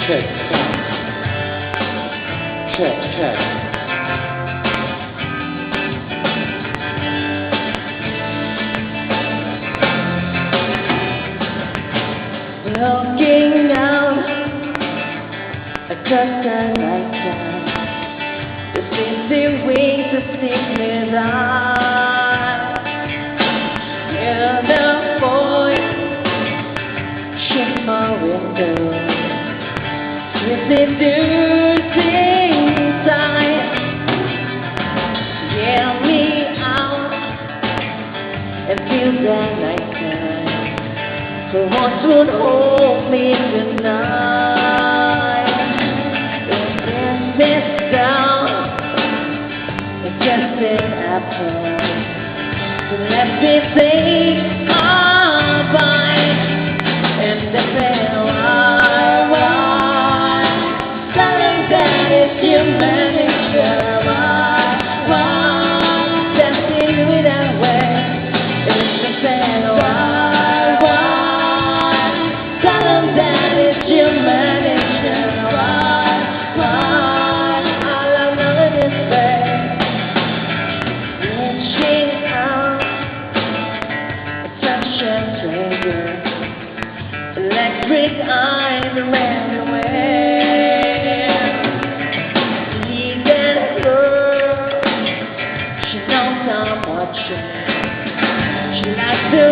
check, check, check. Looking out across the nighttime, the city wings of sleepless eyes. Hear the voice shut my window, seducing sight. Get me out and feel the nighttime. So what would hold me tonight? If this down, it's just an apple. So let me take a bite and defend why. Darling, that is humanity. Why? Dancing with that way. It's defend why. Electric eyes ran away. See that girl, she knows I'm watching. She likes to